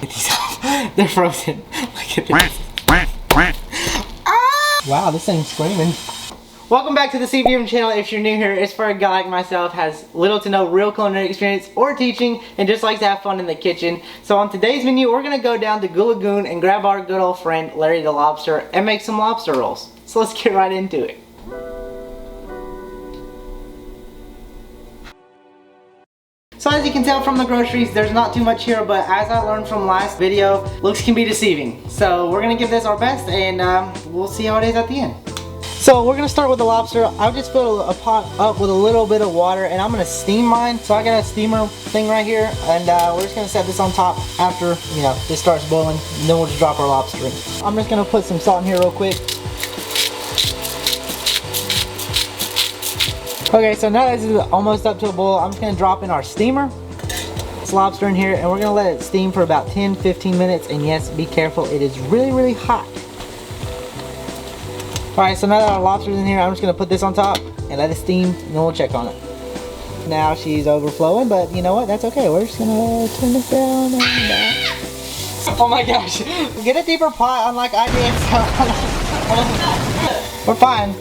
these off. They're frozen. Look at this. Ah! Wow, this thing's screaming. Welcome back to the CVM channel. If you're new here, it's for a guy like myself, has little to no real culinary experience or teaching, and just likes to have fun in the kitchen. So on today's menu, we're gonna go down to Goo Lagoon and grab our good old friend Larry the Lobster and make some lobster rolls. So let's get right into it. So as you can tell from the groceries, there's not too much here, but as I learned from last video, looks can be deceiving. So we're gonna give this our best, and we'll see how it is at the end. So we're gonna start with the lobster. I'll just fill a pot up with a little bit of water, and I'm gonna steam mine. So I got a steamer thing right here, and we're just gonna set this on top after, you know, this starts boiling, and then we'll just drop our lobster in. I'm just gonna put some salt in here real quick. Okay, so now this is almost up to a boil. I'm just gonna drop in our steamer. This lobster in here, and we're gonna let it steam for about 10-15 minutes, and yes, be careful, it is really, really hot. Alright, so now that our lobster's in here, I'm just going to put this on top and let it steam, and then we'll check on it. Now she's overflowing, but you know what? That's okay. We're just going to turn this down and down. Oh my gosh. Get a deeper pot unlike I did. We're fine.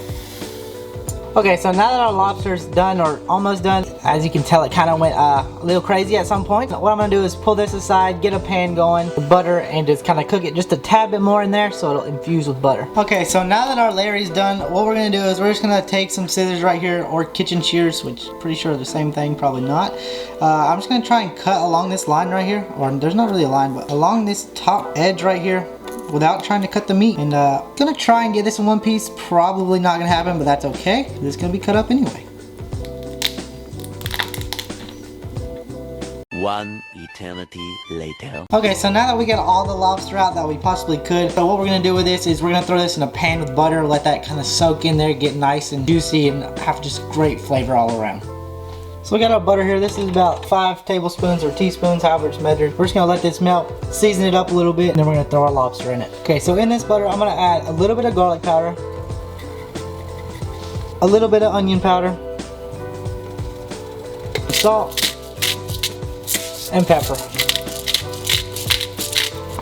Okay, so now that our lobster's done or almost done, as you can tell, it kind of went a little crazy at some point. What I'm going to do is pull this aside, get a pan going with butter, and just kind of cook it just a tad bit more in there so it'll infuse with butter. Okay, so now that our Larry's done, what we're going to do is we're just going to take some scissors right here, or kitchen shears, which I'm pretty sure are the same thing, probably not. I'm just going to try and cut along this line right here, or there's not really a line, but along this top edge right here, without trying to cut the meat. And gonna try and get this in one piece. Probably not gonna happen, but that's okay. This is gonna be cut up anyway. One eternity later. Okay, so now that we got all the lobster out that we possibly could, so what we're gonna do with this is we're gonna throw this in a pan with butter, let that kind of soak in there, get nice and juicy, and have just great flavor all around. So we got our butter here. This is about 5 tablespoons or teaspoons, however it's measured. We're just gonna let this melt, season it up a little bit, and then we're gonna throw our lobster in it. Okay, so in this butter, I'm gonna add a little bit of garlic powder, a little bit of onion powder, salt, and pepper.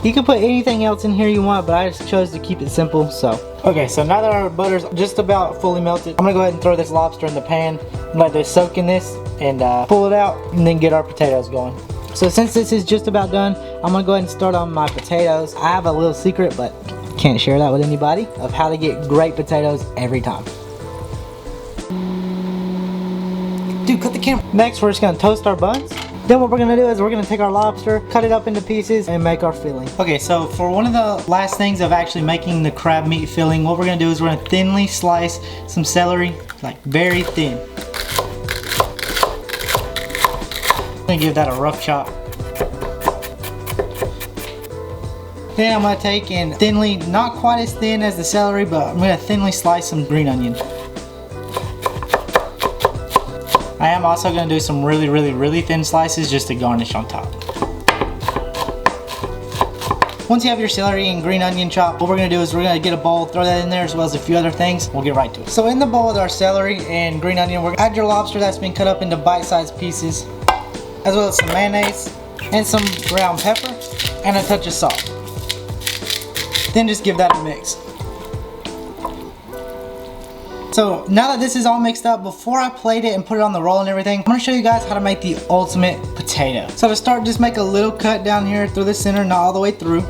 You can put anything else in here you want, but I just chose to keep it simple, so. Okay, so now that our butter's just about fully melted, I'm gonna go ahead and throw this lobster in the pan, and let this soak in this, and pull it out, and then get our potatoes going. So since this is just about done, I'm gonna go ahead and start on my potatoes. I have a little secret, but can't share that with anybody, of how to get great potatoes every time. Dude, cut the camera. Next, we're just gonna toast our buns. Then what we're gonna do is we're gonna take our lobster, cut it up into pieces, and make our filling. Okay, so for one of the last things of actually making the crab meat filling, what we're gonna do is we're gonna thinly slice some celery, like very thin. I'm gonna give that a rough chop. Then I'm gonna take and thinly, not quite as thin as the celery, but I'm gonna thinly slice some green onion. I am also going to do some really thin slices just to garnish on top. Once you have your celery and green onion chopped, what we're going to do is we're going to get a bowl, throw that in there as well as a few other things. We'll get right to it. So in the bowl with our celery and green onion, we're going to add your lobster that's been cut up into bite-sized pieces, as well as some mayonnaise and some ground pepper and a touch of salt. Then just give that a mix. So now that this is all mixed up, before I plate it and put it on the roll and everything, I'm gonna show you guys how to make the ultimate potato. So to start, just make a little cut down here through the center, not all the way through.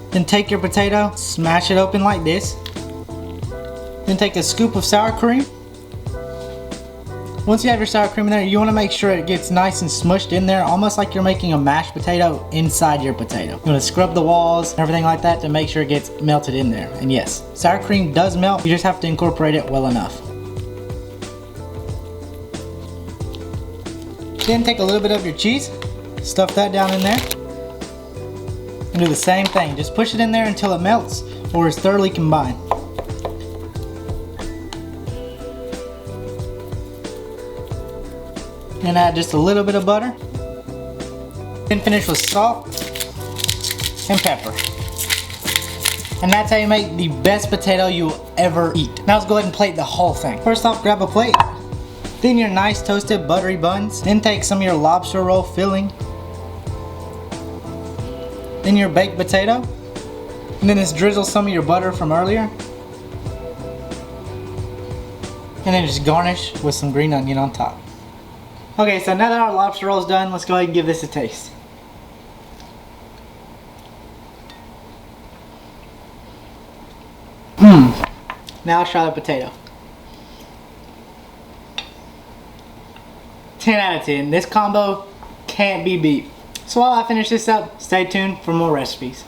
Then take your potato, smash it open like this. Then take a scoop of sour cream. Once you have your sour cream in there, you want to make sure it gets nice and smushed in there, almost like you're making a mashed potato inside your potato. You want to scrub the walls and everything like that to make sure it gets melted in there. And yes, sour cream does melt, you just have to incorporate it well enough. Then take a little bit of your cheese, stuff that down in there, and do the same thing. Just push it in there until it melts or is thoroughly combined. And add just a little bit of butter. Then finish with salt and pepper. And that's how you make the best potato you'll ever eat. Now let's go ahead and plate the whole thing. First off, grab a plate. Then your nice toasted buttery buns. Then take some of your lobster roll filling. then your baked potato, and then just drizzle some of your butter from earlier. And then just garnish with some green onion on top. Okay, so now that our lobster roll is done, let's go ahead and give this a taste. Now let's try the potato. 10 out of 10. This combo can't be beat. So while I finish this up, stay tuned for more recipes.